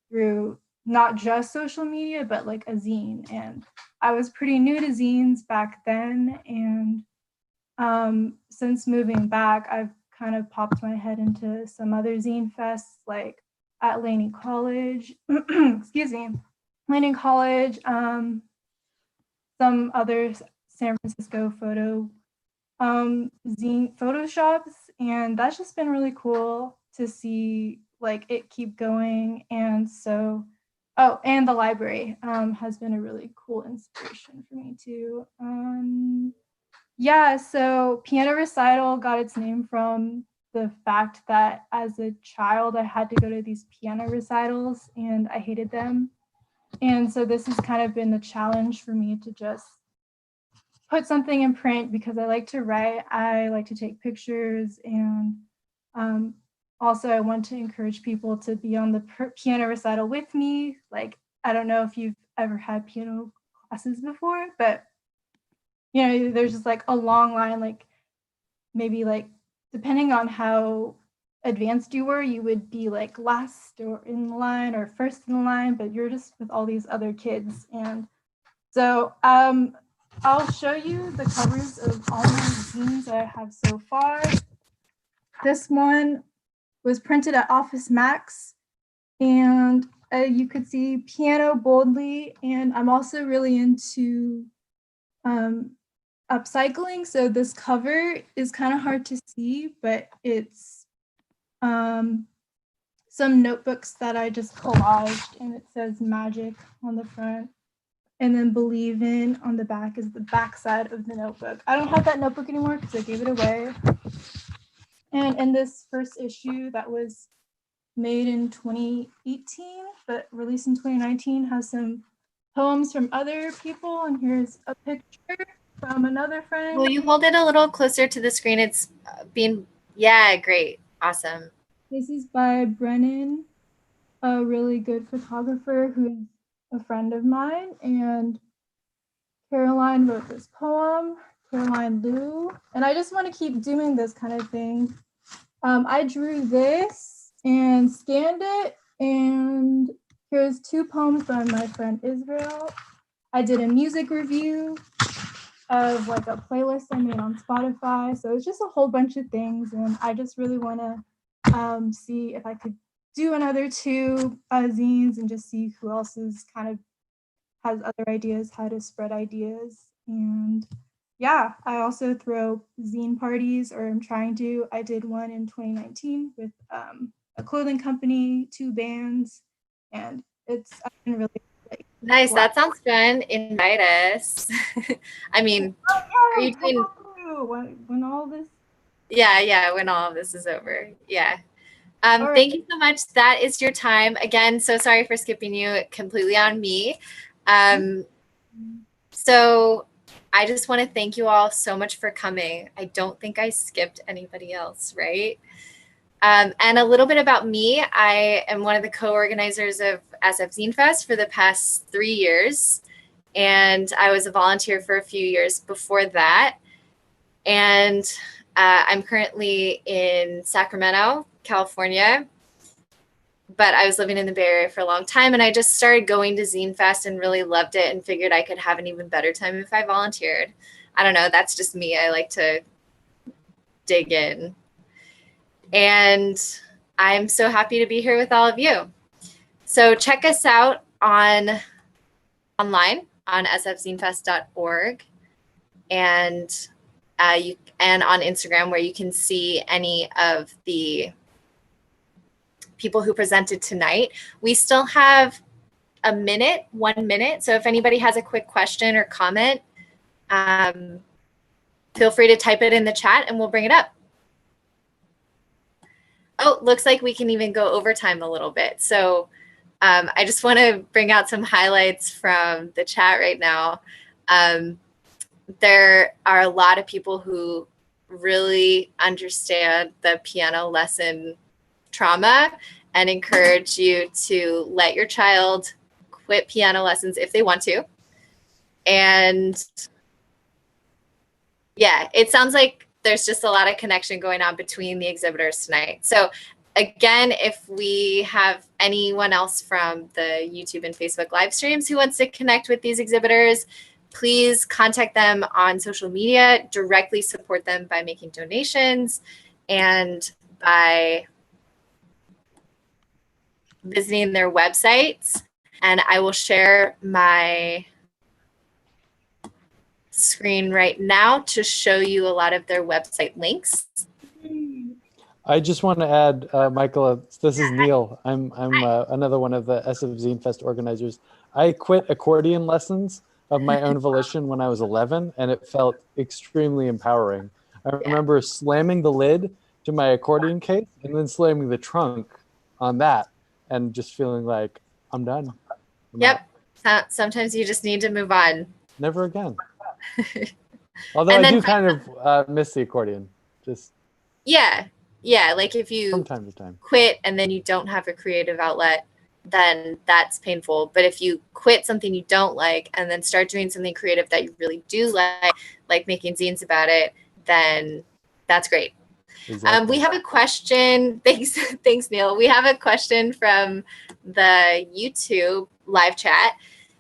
through not just social media, but like a zine? And I was pretty new to zines back then. And since moving back, I've kind of popped my head into some other Zine Fests, like at Elaine College, excuse me, Elaine College, some other San Francisco photo zine photo shops, and that's just been really cool to see like it keep going. And so, oh, and the library has been a really cool inspiration for me too. Yeah, so piano recital got its name from the fact that as a child I had to go to these piano recitals and I hated them. And so this has kind of been the challenge for me to just put something in print, because I like to write, I like to take pictures, and also I want to encourage people to be on the piano recital with me. Like, I don't know if you've ever had piano classes before, but you know, there's just like a long line, like maybe like depending on how advanced you were, you would be like last or in line or first in line, but you're just with all these other kids. And so I'll show you the covers of all my zines that I have so far. This one was printed at Office Max, and you could see piano boldly. And I'm also really into upcycling. So this cover is kind of hard to see, but it's some notebooks that I just collaged, and it says magic on the front. And then believe in on the back is the back side of the notebook. I don't have that notebook anymore because I gave it away. And in this first issue that was made in 2018, but released in 2019, has some poems from other people. And here's a picture from another friend. Will you hold it a little closer to the screen? It's being, yeah, great. Awesome. This is by Brennan, a really good photographer who's a friend of mine, and Caroline wrote this poem, Caroline Liu, and I just want to keep doing this kind of thing. I drew this and scanned it, and here's 2 poems by my friend Israel. I did a music review of like a playlist I made on Spotify, so it's just a whole bunch of things, and I just really want to see if I could do another 2 zines and just see who else is kind of has other ideas, how to spread ideas. And yeah, I also throw zine parties, or I'm trying to. I did one in 2019 with a clothing company, 2 bands, and it's been really like, nice. That sounds fun. Invite us. I mean, are you doing when all this? Yeah, when all of this is over. Yeah. Thank you so much. That is your time. Again, so sorry for skipping you, completely on me. So I just want to thank you all so much for coming. I don't think I skipped anybody else, right? And a little bit about me. I am one of the co-organizers of SF Zine Fest for the past 3 years. And I was a volunteer for a few years before that. And I'm currently in Sacramento, California, but I was living in the Bay Area for a long time, and I just started going to Zine Fest and really loved it and figured I could have an even better time if I volunteered. I don't know, that's just me. I like to dig in. And I'm so happy to be here with all of you. So check us out online on sfzinefest.org and and on Instagram, where you can see any of the people who presented tonight. We still have 1 minute. So if anybody has a quick question or comment, feel free to type it in the chat and we'll bring it up. Oh, looks like we can even go overtime a little bit. So I just want to bring out some highlights from the chat right now. There are a lot of people who really understand the piano lesson trauma and encourage you to let your child quit piano lessons if they want to. And yeah, it sounds like there's just a lot of connection going on between the exhibitors tonight. So again, if we have anyone else from the YouTube and Facebook live streams who wants to connect with these exhibitors, please contact them on social media, directly support them by making donations and by visiting their websites. And I will share my screen right now to show you a lot of their website links. I just want to add, Michael, this is Neil. I'm another one of the SF Zine Fest organizers. I quit accordion lessons of my own volition when I was 11, and it felt extremely empowering. I remember slamming the lid to my accordion case and then slamming the trunk on that and just feeling like, I'm done. Yep. Sometimes you just need to move on. Never again. Although I do kind of miss the accordion. Just yeah, like if you from time to time quit and then you don't have a creative outlet, then that's painful. But if you quit something you don't like and then start doing something creative that you really do like making zines about it, then that's great. Exactly. We have a question. Thanks, Neil. We have a question from the YouTube live chat.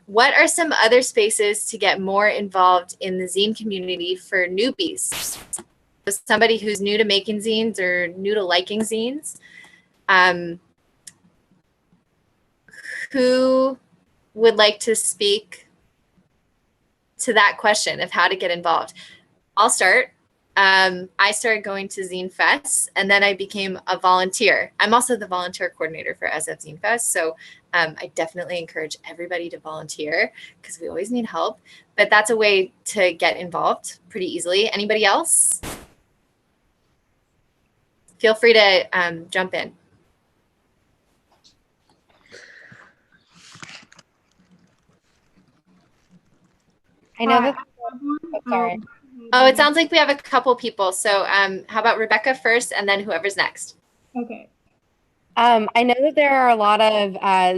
What are some other spaces to get more involved in the zine community for newbies? So somebody who's new to making zines or new to liking zines. Who would like to speak to that question of how to get involved? I'll start. I started going to Zine Fest and then I became a volunteer. I'm also the volunteer coordinator for SF Zine Fest. So I definitely encourage everybody to volunteer because we always need help. But that's a way to get involved pretty easily. Anybody else? Feel free to jump in. I know that. Oh, sorry. Oh, it sounds like we have a couple people. So how about Rebecca first and then whoever's next? Okay. I know that there are a lot of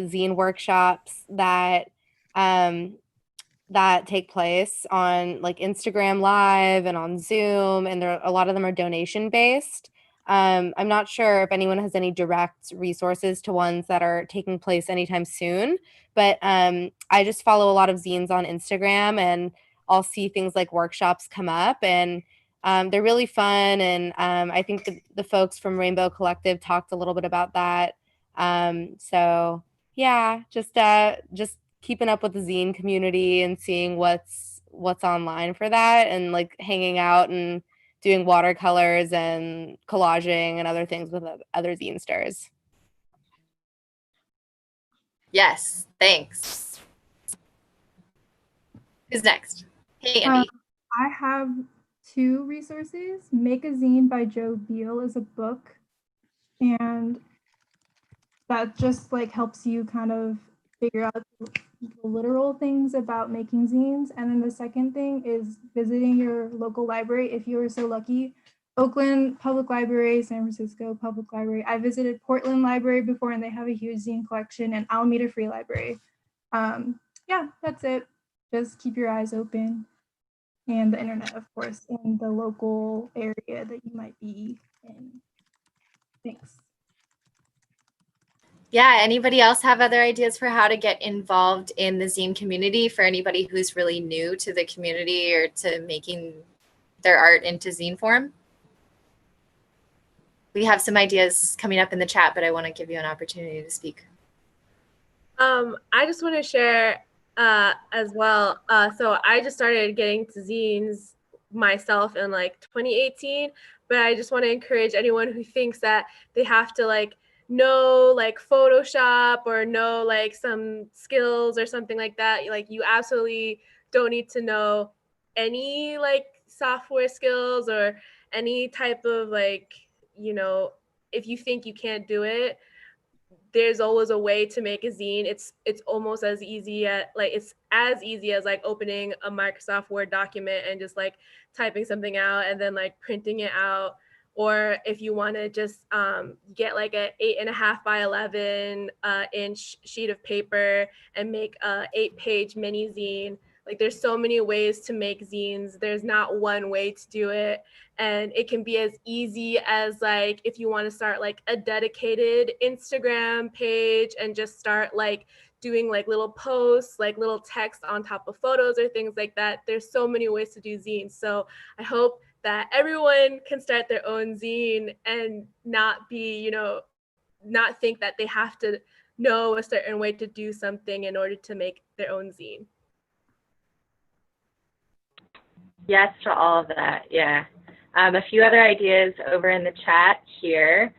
zine workshops that that take place on like Instagram Live and on Zoom, and a lot of them are donation based. I'm not sure if anyone has any direct resources to ones that are taking place anytime soon, but I just follow a lot of zines on Instagram and I'll see things like workshops come up and they're really fun. And I think the folks from Rainbow Collective talked a little bit about that. So yeah, just keeping up with the zine community and seeing what's online for that and like hanging out and doing watercolors and collaging and other things with other zine stars. Yes, thanks. Who's next? Hey, Andy. I have two resources. Make a Zine by Joe Beal is a book, and that just like helps you kind of figure out the literal things about making zines. And then the second thing is visiting your local library if you are so lucky. Oakland Public Library, San Francisco Public Library. I visited Portland Library before and they have a huge zine collection, and Alameda Free Library. Yeah, that's it. Just keep your eyes open. And the internet, of course, in the local area that you might be in. Thanks. Yeah, anybody else have other ideas for how to get involved in the zine community for anybody who's really new to the community or to making their art into zine form? we have some ideas coming up in the chat, but I want to give you an opportunity to speak. I just want to share as well. So I just started getting to zines myself in like 2018, but I just want to encourage anyone who thinks that they have to like know like Photoshop or know like some skills or something like that. Like you absolutely don't need to know any like software skills or any type of like, you know, if you think you can't do it, there's always a way to make a zine. It's almost as easy as like it's as easy as like opening a Microsoft Word document and just like typing something out and then like printing it out. Or if you want to just get like a 8.5 by 11 inch sheet of paper and make a 8-page mini zine. Like there's so many ways to make zines. There's not one way to do it. And it can be as easy as like if you want to start like a dedicated Instagram page and just start like doing like little posts, like little text on top of photos or things like that. There's so many ways to do zines. So I hope that everyone can start their own zine and not be, you know, not think that they have to know a certain way to do something in order to make their own zine. Yes to all of that, yeah. A few other ideas over in the chat here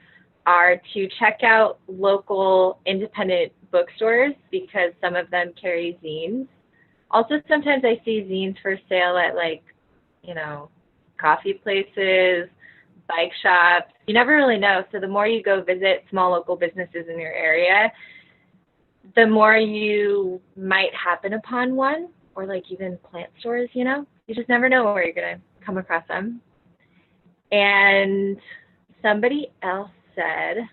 are to check out local independent bookstores because some of them carry zines. Also, sometimes I see zines for sale at like, you know, coffee places, bike shops. You never really know. So the more you go visit small local businesses in your area, the more you might happen upon one, or like even plant stores, you know? You just never know where you're going to come across them. And somebody else said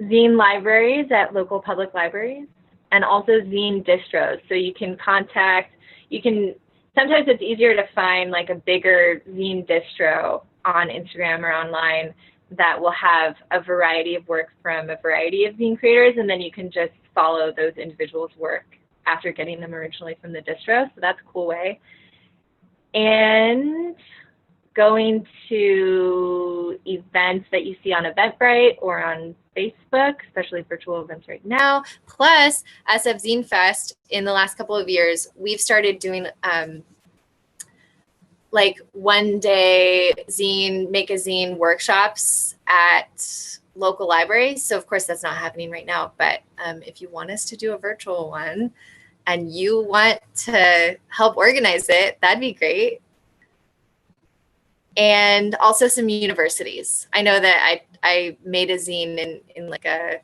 zine libraries at local public libraries and also zine distros. So you can contact, sometimes it's easier to find like a bigger zine distro on Instagram or online that will have a variety of work from a variety of zine creators, and then you can just follow those individuals' work after getting them originally from the distro. So that's a cool way. And going to events that you see on Eventbrite or on Facebook, especially virtual events right now. Plus, SF Zine Fest, in the last couple of years, we've started doing like one-day zine, make a zine workshops at local libraries. So of course that's not happening right now, but if you want us to do a virtual one and you want to help organize it, that'd be great. And also some universities. I know that I made a zine in like a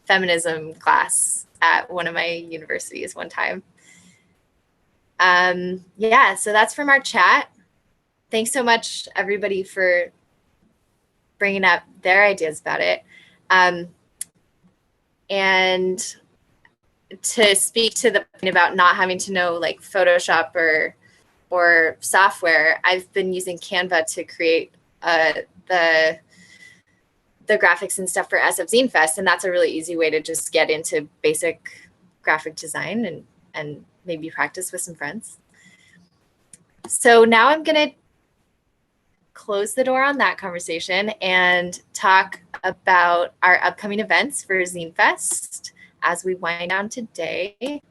feminism class at one of my universities one time. Yeah, so that's from our chat. Thanks so much, everybody, for bringing up their ideas about it. And to speak to the point about not having to know like Photoshop or software, I've been using Canva to create the graphics and stuff for SF Zine Fest, and that's a really easy way to just get into basic graphic design and maybe practice with some friends. So now I'm going to close the door on that conversation and talk about our upcoming events for Zine Fest as we wind down today.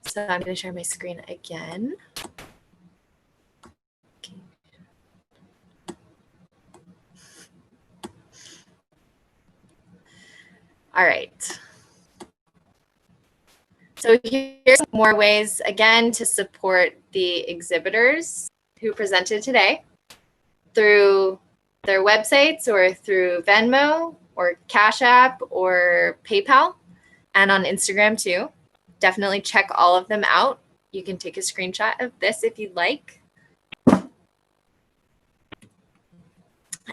So I'm going to share my screen again. Okay. All right. So here's more ways, again, to support the exhibitors who presented today through their websites or through Venmo or Cash App or PayPal, and on Instagram too. Definitely check all of them out. You can take a screenshot of this if you'd like.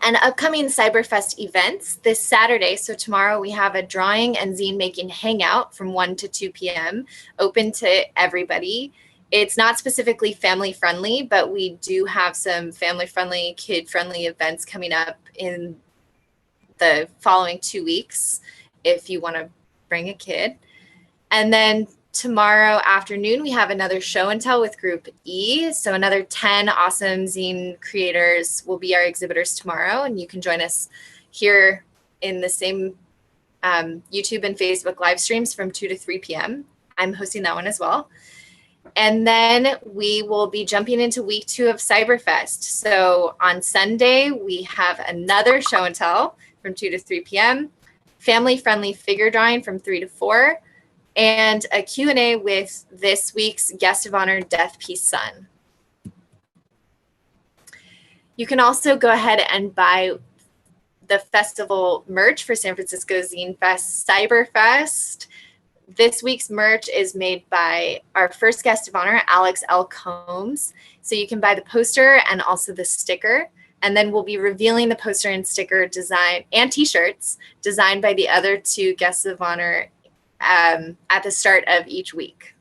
And upcoming Cyberfest events this Saturday. So tomorrow we have a drawing and zine making hangout from 1 to 2 p.m. open to everybody. It's not specifically family friendly, but we do have some family friendly, kid friendly events coming up in the following 2 weeks if you want to bring a kid. And then tomorrow afternoon, we have another show and tell with Group E. So another 10 awesome zine creators will be our exhibitors tomorrow. And you can join us here in the same YouTube and Facebook live streams from 2 to 3 p.m. I'm hosting that one as well. And then we will be jumping into week 2 of Cyberfest. So on Sunday, we have another show and tell from 2 to 3 p.m., family-friendly figure drawing from 3 to 4, and a Q&A with this week's guest of honor, Death Peace Son. You can also go ahead and buy the festival merch for San Francisco Zine Fest Cyberfest. This week's merch is made by our first guest of honor, Alex L. Combs. So you can buy the poster and also the sticker. And then we'll be revealing the poster and sticker design and t-shirts designed by the other 2 guests of honor at the start of each week.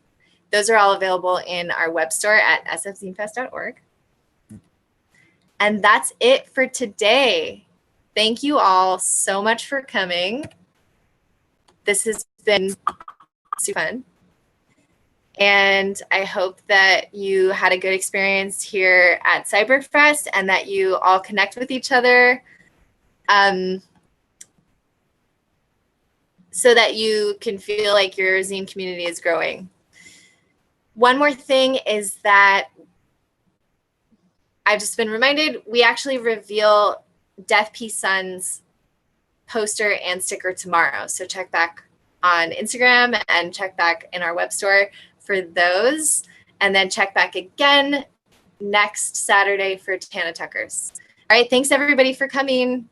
Those are all available in our web store at sfzinefest.org. And that's it for today. Thank you all so much for coming. This has been super fun. And I hope that you had a good experience here at Cyberfest and that you all connect with each other so that you can feel like your zine community is growing. One more thing is that I've just been reminded, we actually reveal Death Peace Son's poster and sticker tomorrow. So check back on Instagram and check back in our web store for those. And then check back again next Saturday for Tana Tucker's. All right, thanks everybody for coming.